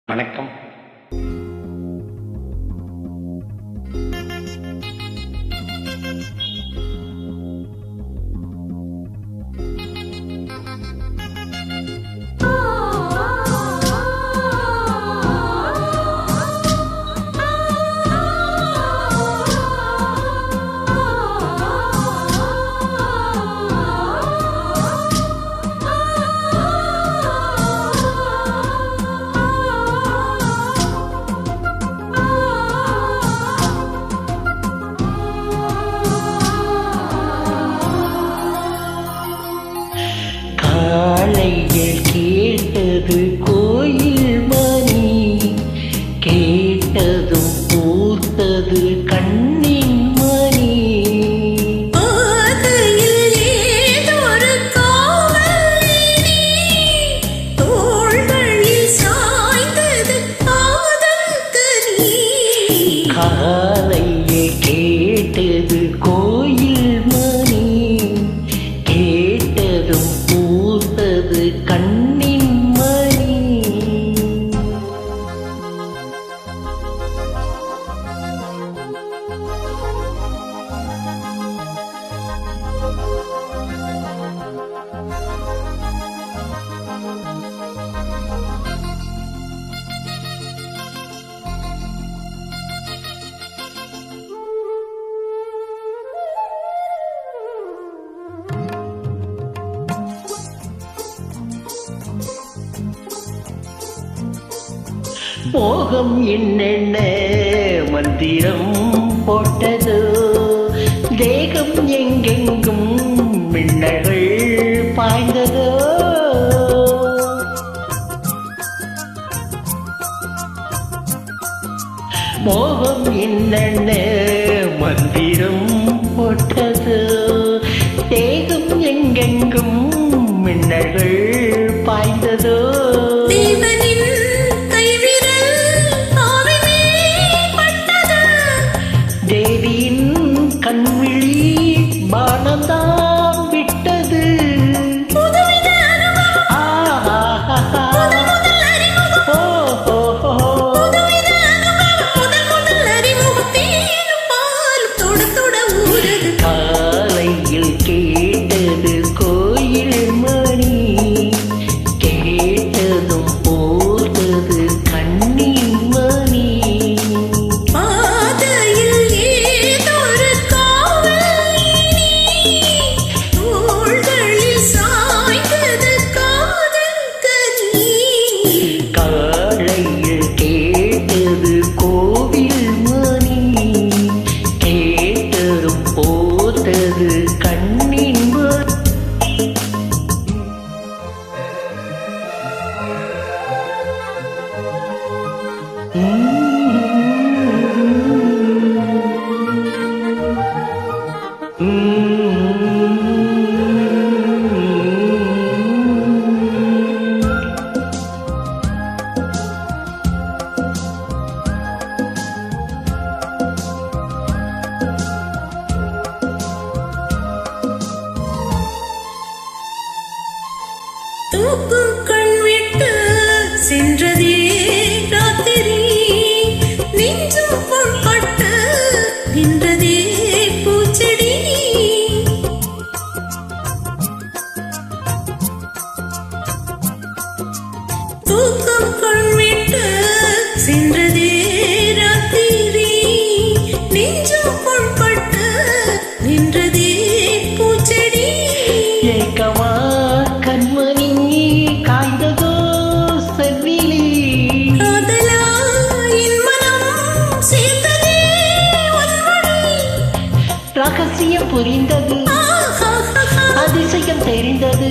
வணக்கம். காலையில் கேட்டது கோயில் மணி, கேட்டதும் பூத்தது கண்ணின் மணி. காலையில் கேட்டது கோயில் மணி, கேட்டதும் பூத்தது கண்ணின் மணி. மோகம் என்னென்ன மந்திரம் போட்டதோ, தேகம் எங்கெங்கும் மின்னல்கள் பாய்ந்ததோ. மோகம் என்னென்ன மந்திரம் போட்டதோ, தேகம் எங்கெங்கும் மின்னல்கள் பாய்ந்ததோ. தேவியின் கண்விழி பானந்தான் விட்டது. காலையில் கேட்டது கோயில் மணி, கேட்டதும் போட்டது கண்ணின் மணி. காலையில் கேட்டது கோவில் மணி, கேட்டதும் போட்டது கண்ணின் மணி. தூக்கும் கண் விட்டு சென்றதே ராத்திரி, நெஞ்சும் பொன்பட்டு நின்றதே பூச்செடி. தூக்கும் கண் விட்டு சென்றதே ராத்திரி, நெஞ்சும் பொன்பட்டு நின்றதே பூச்செடி. ஏக்கமா கண்மணி காய்ந்ததோ செவ்விலி, காதலா என் மனம் சேர்ந்ததே உன்மடி. ரகசியம் புரிந்தது, அதிசயம் தெரிந்தது.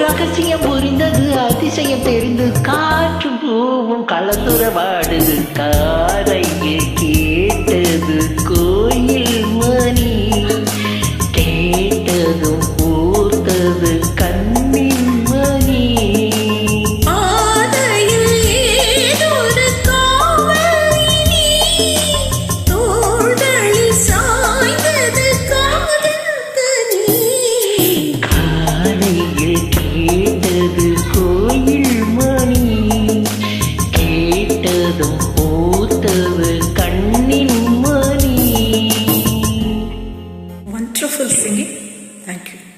ரகசியம் புரிந்தது, அதிசயம் தெரிந்து காற்றும் பூவும் கலந்துறவாடுது. காலையில் கேட்டது கோயில் மணி, கேட்டதும் பூத்தது கண்ணின் மணி. காலையில் கேட்டது கோயில் மணி, தேங்க்யூ.